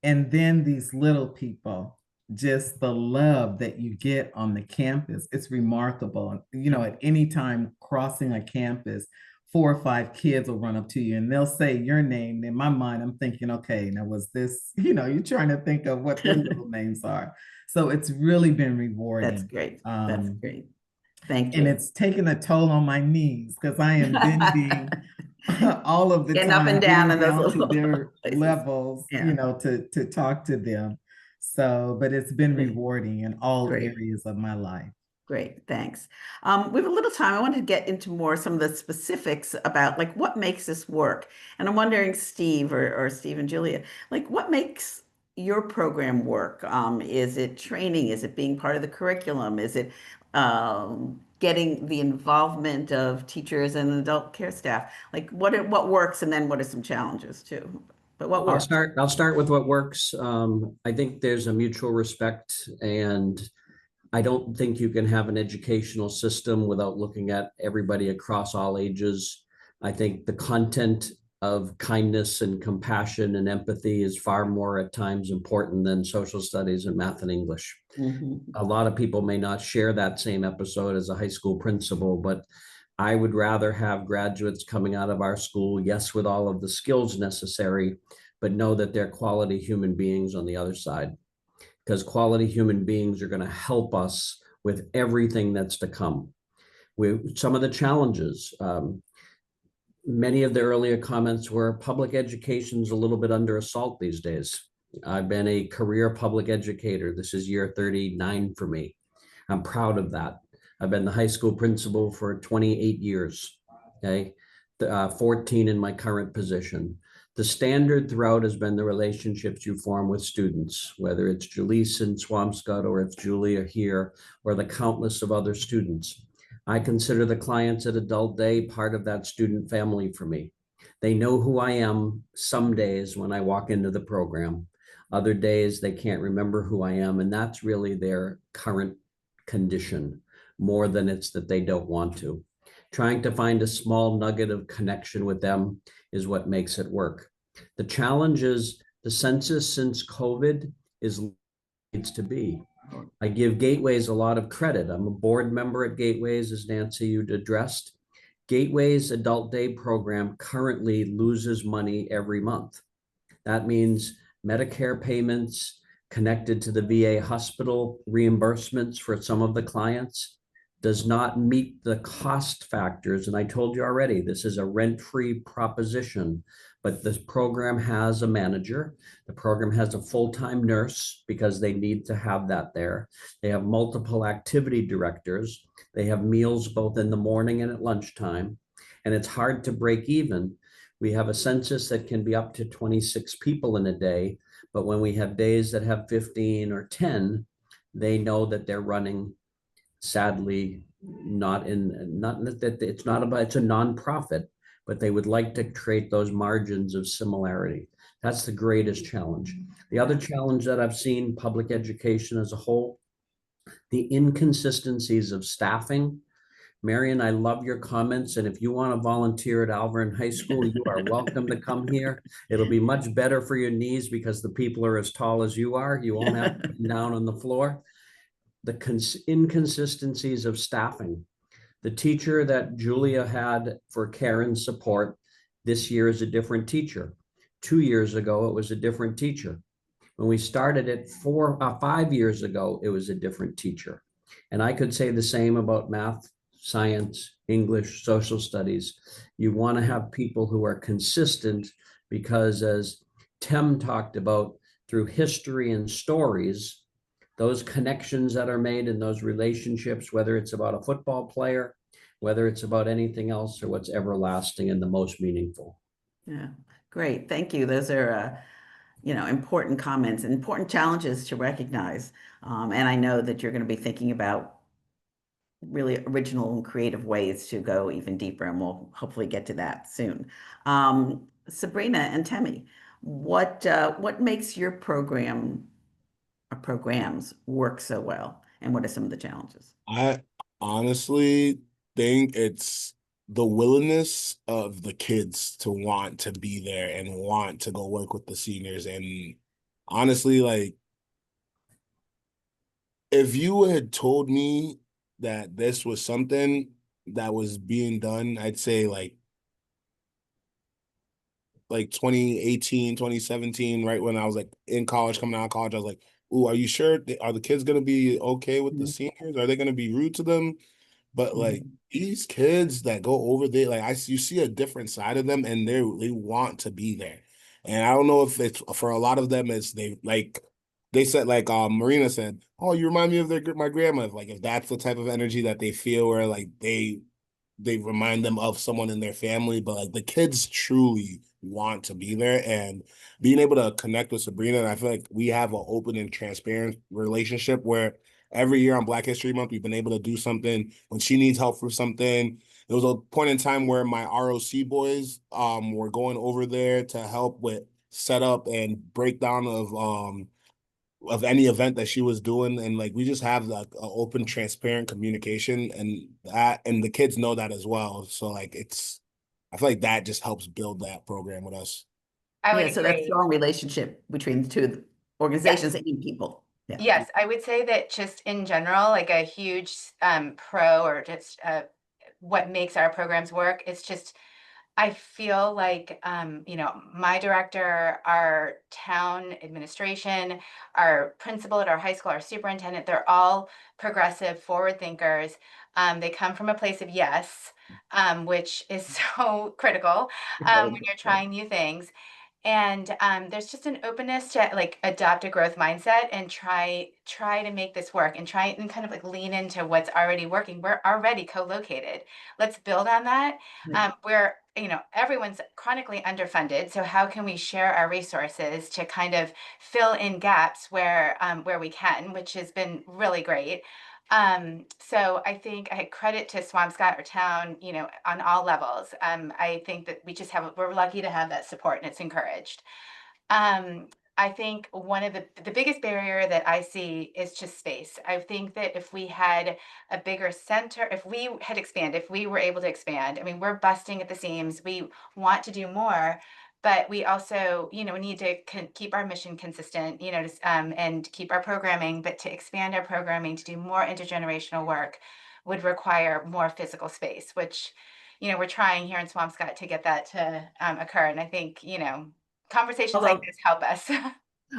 And then these little people, just the love that you get on the campus, it's remarkable. You know, at any time crossing a campus, 4 or 5 kids will run up to you and they'll say your name. In my mind, I'm thinking, okay, now was this, you know, you're trying to think of what their little names are. So it's really been rewarding. That's great. That's great. Thank you. And it's taken a toll on my knees because I am bending all of the Getting time, up and down in those to their places. levels, Yeah. you know, to talk to them. So, but it's been rewarding in all areas of my life. Great, thanks. We have a little time. I wanted to get into some of the specifics about like what makes this work. And I'm wondering, Steve or Steve and Julia, like what makes your program work? Is it training? Is it being part of the curriculum? Is it getting the involvement of teachers and adult care staff? Like what works, and then what are some challenges too? But what works? I'll start with what works. I think there's a mutual respect, and I don't think you can have an educational system without looking at everybody across all ages. I think the content of kindness and compassion and empathy is far more at times important than social studies and math and English. A lot of people may not share that same episode as a high school principal, but I would rather have graduates coming out of our school, yes, with all of the skills necessary, but know that they're quality human beings on the other side. Because quality human beings are going to help us with everything that's to come. Some of the challenges, many of the earlier comments were public education's a little bit under assault these days. I've been a career public educator. This is year 39 for me. I'm proud of that. I've been the high school principal for 28 years, okay? 14 in my current position. The standard throughout has been the relationships you form with students, whether it's Julisse in Swampscott or it's Julia here or the countless of other students. I consider the clients at Adult Day part of that student family for me. They know who I am some days when I walk into the program. Other days they can't remember who I am, and that's really their current condition more than it's that they don't want to. Trying to find a small nugget of connection with them is what makes it work. The challenge is The census since COVID is needs to be. I give Gateways a lot of credit. I'm a board member at Gateways, as Nancy you addressed. Gateway's adult day program currently loses money every month. That means Medicare payments connected to the VA hospital reimbursements for some of the clients does not meet the cost factors. And I told you already, this is a rent-free proposition, but this program has a manager. The program has a full-time nurse because they need to have that there. They have multiple activity directors. They have meals both in the morning and at lunchtime. And it's hard to break even. We have a census that can be up to 26 people in a day, but when we have days that have 15 or 10, they know that they're running, sadly, not that it's not about, it's a nonprofit, but they would like to create those margins of similarity. That's the greatest challenge. The other challenge that I've seen public education as a whole, the inconsistencies of staffing. Marion, I love your comments. And if you want to volunteer at Alvern High School, you are welcome to come here. It'll be much better for your knees because the people are as tall as you are. You won't have to be down on the floor. The inconsistencies of staffing. The teacher that Julia had for Karen's support this year is a different teacher. 2 years ago, it was a different teacher. When we started it 5 years ago, it was a different teacher. And I could say the same about math, science, English, social studies. You want to have people who are consistent because, as Tem talked about, through history and stories, those connections that are made in those relationships, whether it's about a football player, whether it's about anything else, or what's everlasting and the most meaningful. Yeah, great. Thank you. Those are, important comments and important challenges to recognize. And I know that you're going to be thinking about really original and creative ways to go even deeper, and we'll hopefully get to that soon. Sabrina and Temi, what makes your program or programs work so well, and what are some of the challenges? I honestly think it's the willingness of the kids to want to be there and want to go work with the seniors. And honestly, like, if you had told me that this was something that was being done, I'd say like 2018, 2017, right when I was like in college, coming out of college, I was like, "Ooh, are you sure? Are the kids gonna be okay with the seniors? Are they gonna be rude to them?" But like these kids that go over there, like you see a different side of them, and they want to be there. And I don't know if it's for a lot of them, it's they said like Marina said, "Oh, you remind me of my grandma." Like if that's the type of energy that they feel, where like they remind them of someone in their family, but like the kids truly want to be there. And being able to connect with Sabrina, and I feel like we have an open and transparent relationship where every year on Black History Month, we've been able to do something when she needs help for something. There was a point in time where my ROC boys were going over there to help with setup and breakdown of any event that she was doing, and like we just have like an open, transparent communication, and the kids know that as well. So like I feel like that just helps build that program with us. I would Yeah, so that's a agree. strong relationship between the two organizations and people. Yeah. Yes, I would say that just in general, like a huge pro or just what makes our programs work, it's just I feel like, my director, our town administration, our principal at our high school, our superintendent, they're all progressive, forward thinkers. They come from a place of yes, which is so critical when you're trying new things. And there's just an openness to like adopt a growth mindset and try to make this work and try and kind of like lean into what's already working. We're already co-located. Let's build on that. We're everyone's chronically underfunded, so how can we share our resources to kind of fill in gaps where we can, which has been really great. So I think I credit to Swampscott, our town, on all levels. I think that we're lucky to have that support, and it's encouraged. I think one of the biggest barrier that I see is just space. I think that if we had a bigger center, if we had expanded, if we were able to expand, I mean, we're busting at the seams. We want to do more, but we also, you know, need to keep our mission consistent, you know, and keep our programming, but to expand our programming to do more intergenerational work would require more physical space, which, you know, we're trying here in Swampscott to get that to occur. And I think, you know, conversations like Although, this help us.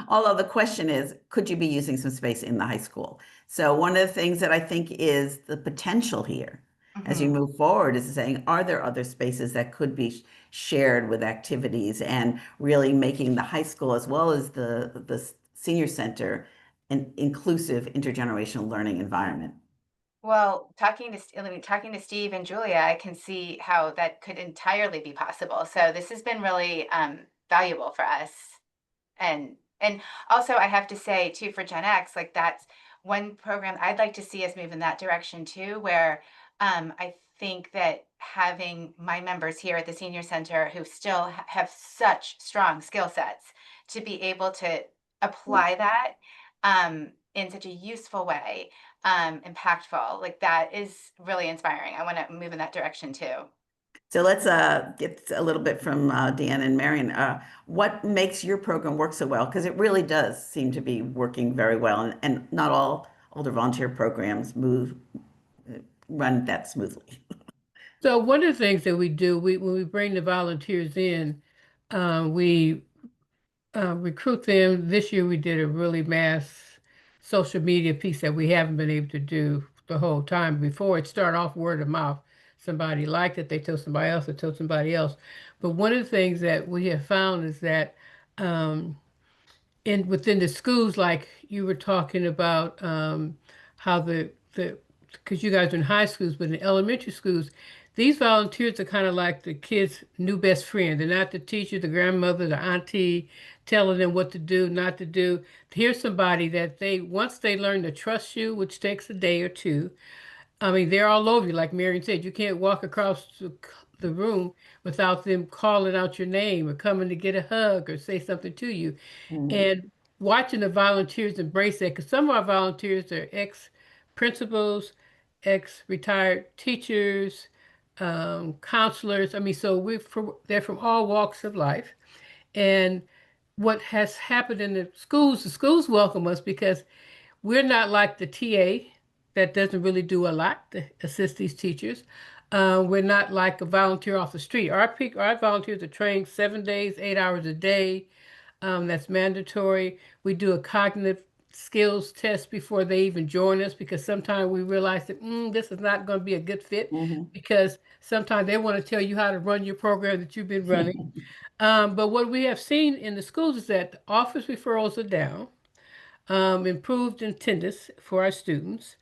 although the question is, could you be using some space in the high school? So one of the things that I think is the potential here as you Mhm. move forward is saying, are there other spaces that could be shared with activities and really making the high school as well as the senior center an inclusive intergenerational learning environment? Well, talking to Steve and Julia, I can see how that could entirely be possible. So this has been really valuable for us. And also I have to say too, for Gen X, like that's one program I'd like to see us move in that direction too, where I think that having my members here at the senior center who still have such strong skill sets to be able to apply that in such a useful way, impactful, like that is really inspiring. I want to move in that direction too. So let's get a little bit from Dan and Marion. What makes your program work so well? Because it really does seem to be working very well, and not all older volunteer programs run that smoothly. So one of the things that we do, when we bring the volunteers in, we recruit them. This year we did a really mass social media piece that we haven't been able to do the whole time before. It started off word of mouth. Somebody liked it, they told somebody else, they told somebody else. But one of the things that we have found is that um, within the schools, like you were talking about, how the because you guys are in high schools, but in elementary schools, these volunteers are kind of like the kids' new best friend. They're not the teacher, the grandmother, the auntie telling them what to do, not to do. Here's somebody that once they learn to trust you, which takes a day or two. I mean, they're all over you. Like Marion said, you can't walk across the room without them calling out your name or coming to get a hug or say something to you. Mhm. And watching the volunteers embrace that, because some of our volunteers are ex-principals, ex-retired teachers, counselors. I mean, so they're from all walks of life. And what has happened in the schools welcome us because we're not like the TA that doesn't really do a lot to assist these teachers. We're not like a volunteer off the street. Our volunteers are trained 7 days, 8 hours a day. That's mandatory. We do a cognitive skills test before they even join us because sometimes we realize that this is not going to be a good fit Mhm. because sometimes they want to tell you how to run your program that you've been running. But what we have seen in the schools is that the office referrals are down, improved attendance for our students.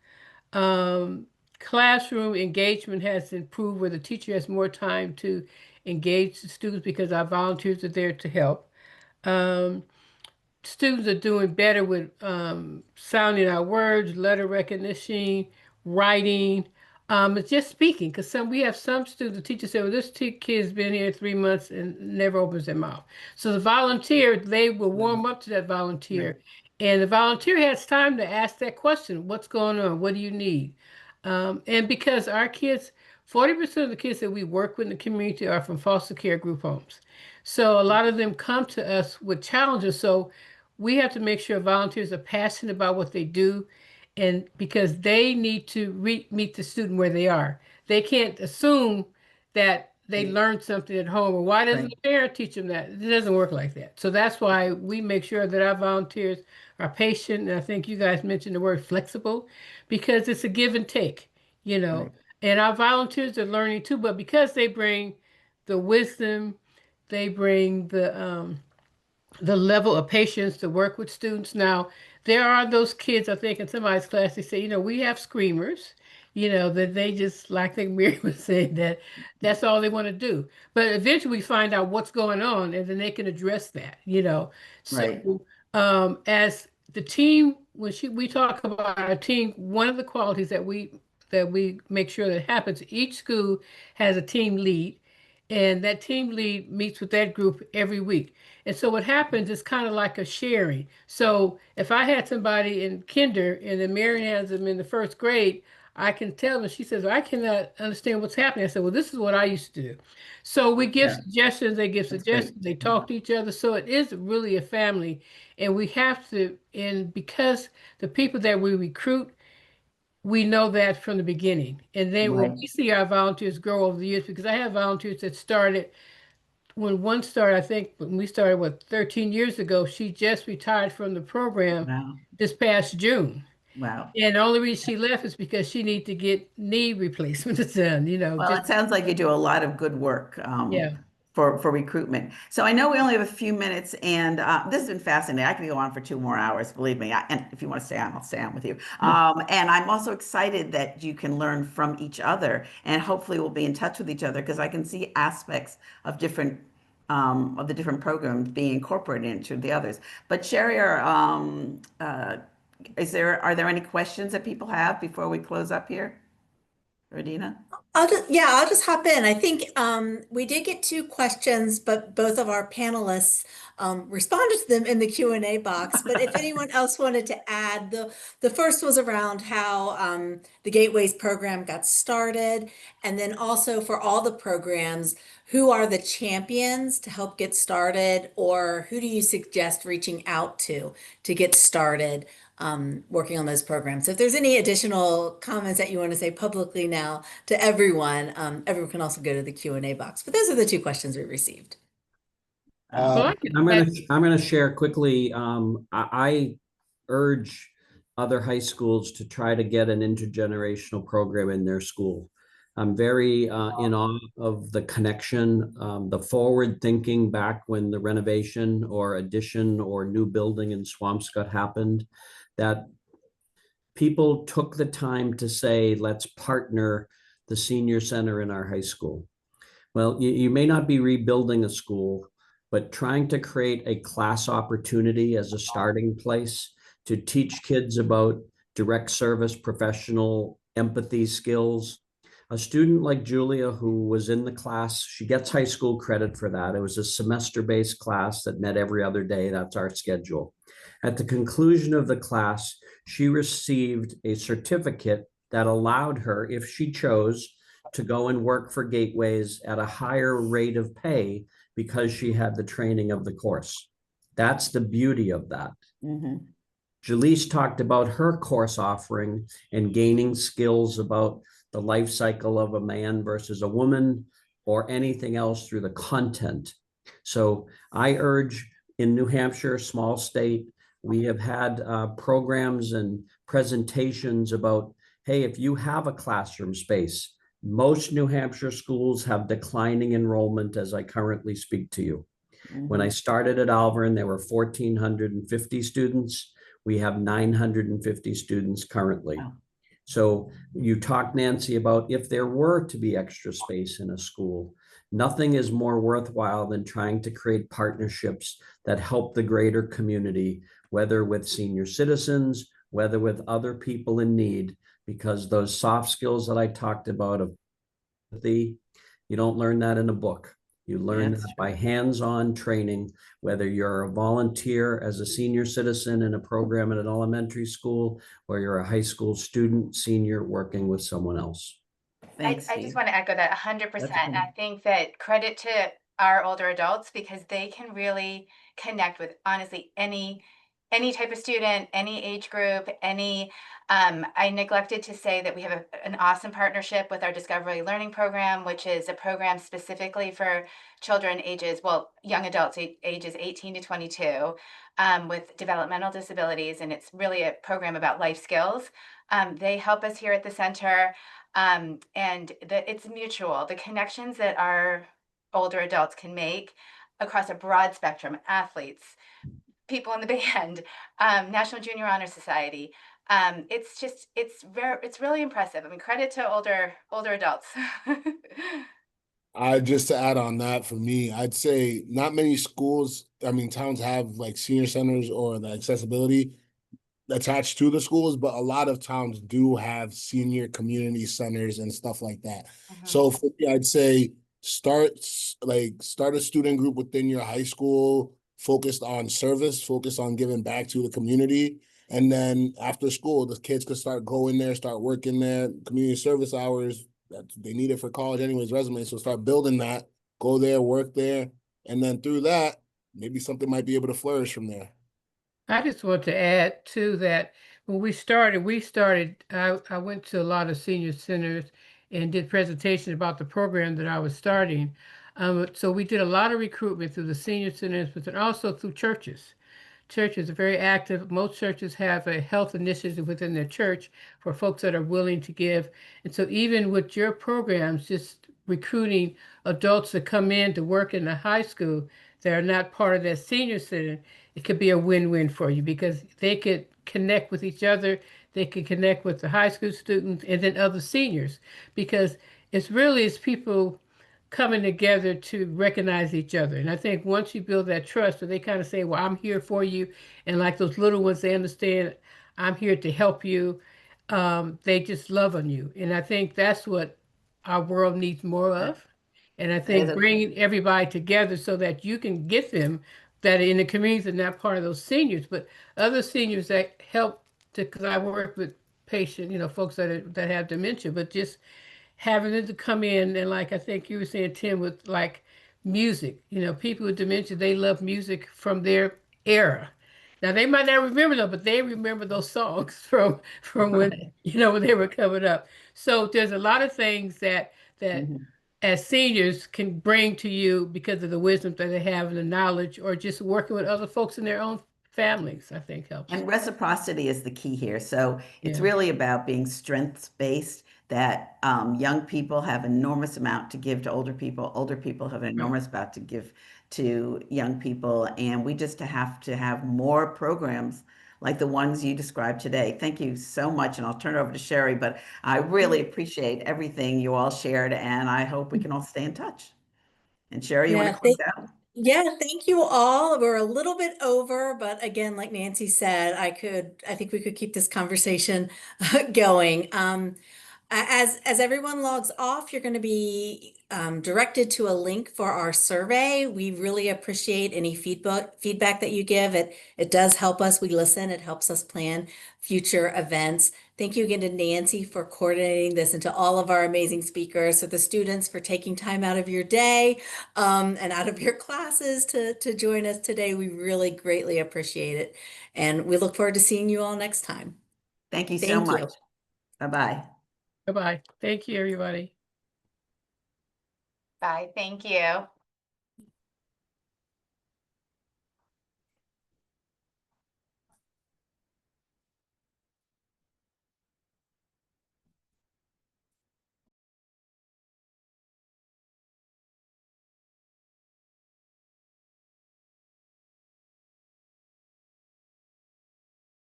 Um, Classroom engagement has improved where the teacher has more time to engage the students because our volunteers are there to help. Um, Students are doing better with sounding out words, letter recognition, writing, it's just speaking. Because we have some students, the teacher said, well, this kid's been here 3 months and never opens their mouth. So the volunteer, they will warm up to that volunteer. And the volunteer has time to ask that question, what's going on? What do you need? And because our kids, 40% of the kids that we work with in the community are from foster care group homes. So a lot of them come to us with challenges. So we have to make sure volunteers are passionate about what they do and because they need to meet the student where they are. They can't assume that they learned something at home or why doesn't Right. the parent teach them that? It doesn't work like that. So that's why we make sure that our volunteers are patient. And I think you guys mentioned the word flexible because it's a give and take, you know. Right. And our volunteers are learning too, but because they bring the wisdom, they bring the level of patience to work with students. Now, there are those kids, I think, in somebody's class, they say, we have screamers, that they just, like I think Mary was saying, that's all they want to do. But eventually we find out what's going on and then they can address that. Right. So as the team, we talk about our team, one of the qualities that we make sure that happens, each school has a team lead, and that team lead meets with that group every week. And so what happens is kind of like a sharing. So if I had somebody in kinder and then Mary has them in the first grade, I can tell them. She says, I cannot understand what's happening. I said, well, this is what I used to do. So we give suggestions, they give That's great. suggestions, they talk to each other. So it is really a family. And we have to, and because the people that we recruit, we know that from the beginning. And then when Right. we see our volunteers grow over the years, because I have volunteers that started, when one started, I think when we started, 13 years ago, she just retired from the program Wow. this past June. Wow. And the only reason she left is because she needed to get knee replacements done, Well, it sounds like you do a lot of good work Yeah. for recruitment. So I know we only have a few minutes, and this has been fascinating. I could go on for 2 more hours, believe me. And if you want to stay on, I'll stay on with you. And I'm also excited that you can learn from each other, and hopefully we'll be in touch with each other, because I can see aspects of the different programs being incorporated into the others. But Sherry, are there any questions that people have before we close up here? Radina? I'll just hop in. I think we did get 2 questions, but both of our panelists responded to them in the Q&A box. But if anyone else wanted to add, the first was around how the Gateways program got started, and then also for all the programs, who are the champions to help get started, or who do you suggest reaching out to get started working on those programs? So if there's any additional comments that you want to say publicly now to everyone, everyone can also go to the Q&A box. But those are the 2 questions we received. So I I'm can, gonna share quickly. I urge other high schools to try to get an intergenerational program in their school. I'm very in awe of the connection, the forward thinking back when the renovation or addition or new building in Swampscott happened, that people took the time to say, let's partner the senior center in our high school. Well, you may not be rebuilding a school, but trying to create a class opportunity as a starting place to teach kids about direct service, professional empathy skills. A student like Julia, who was in the class, she gets high school credit for that. It was a semester-based class that met every other day. That's our schedule. At the conclusion of the class, she received a certificate that allowed her, if she chose, to go and work for Gateways at a higher rate of pay because she had the training of the course. That's the beauty of that. Mm-hmm. Jaleese talked about her course offering and gaining skills about the life cycle of a man versus a woman or anything else through the content. So I urge, in New Hampshire, small state, we have had programs and presentations about, hey, if you have a classroom space, most New Hampshire schools have declining enrollment as I currently speak to you. Mm-hmm. When I started at Alvern, there were 1,450 students. We have 950 students currently. Wow. So you talked, Nancy, about if there were to be extra space in a school, nothing is more worthwhile than trying to create partnerships that help the greater community, whether with senior citizens, whether with other people in need, because those soft skills that I talked about of empathy, you don't learn that in a book. You learn that by hands-on training, whether you're a volunteer as a senior citizen in a program at an elementary school, or you're a high school student, senior, working with someone else. Thanks, I Steve. just want to echo that 100%. And I think that credit to our older adults, because they can really connect with honestly any type of student, any age group, I neglected to say that we have an awesome partnership with our Discovery Learning Program, which is a program specifically for children young adults ages 18 to 22 with developmental disabilities. And it's really a program about life skills. They help us here at the center. And it's mutual. The connections that our older adults can make across a broad spectrum, athletes, people in the band, National Junior Honor Society. It's really impressive. I mean, credit to older adults. Just to add on that, for me, I'd say not many schools, towns have like senior centers or the accessibility attached to the schools, but a lot of towns do have senior community centers and stuff like that. So for me, I'd say start a student group within your high school focused on service, focused on giving back to the community. And then after school, the kids could start going there, start working there, community service hours that they need it for college anyways, resume. So start building that, go there, work there. And then through that, maybe something might be able to flourish from there. I just want to add to that, when we started, I went to a lot of senior centers and did presentations about the program that I was starting. So we did a lot of recruitment through the senior centers, but then also through churches. Churches are very active. Most churches have a health initiative within their church for folks that are willing to give. And so even with your programs, just recruiting adults to come in to work in the high school that are not part of that senior center, it could be a win-win for you because they could connect with each other. They could connect with the high school students and then other seniors because it's people coming together to recognize each other. And I think once you build that trust, so they kind of say, well, I'm here for you. And like those little ones, they understand I'm here to help you. They just love on you. And I think that's what our world needs more of. And I think bringing everybody together so that you can get them that in the communities are not part of those seniors, but other seniors that help to, because I work with patients, folks that have dementia, but just having them to come in and like I think you were saying, Tim, with like music, people with dementia, they love music from their era. Now they might not remember them, but they remember those songs from when when they were coming up. So there's a lot of things that as seniors can bring to you because of the wisdom that they have and the knowledge, or just working with other folks in their own families, I think helps. And reciprocity is the key here. So it's Yeah. really about being strengths-based, that young people have enormous amount to give to older people. Older people have an enormous amount to give to young people. And we just have to have more programs like the ones you described today. Thank you so much. And I'll turn it over to Sherry, but I really appreciate everything you all shared, and I hope we can all stay in touch. And Sherry, you want Yeah, to close out? yeah, thank you all. We're a little bit over, but again, like Nancy said, I think we could keep this conversation going. As everyone logs off, you're going to be directed to a link for our survey. We really appreciate any feedback that you give. It does help us. We listen. It helps us plan future events. Thank you again to Nancy for coordinating this, and to all of our amazing speakers, to the students for taking time out of your day and out of your classes to join us today. We really greatly appreciate it. And we look forward to seeing you all next time. Thank you so Thank much. you. Bye-bye. Bye-bye. Thank you, everybody. Bye. Thank you.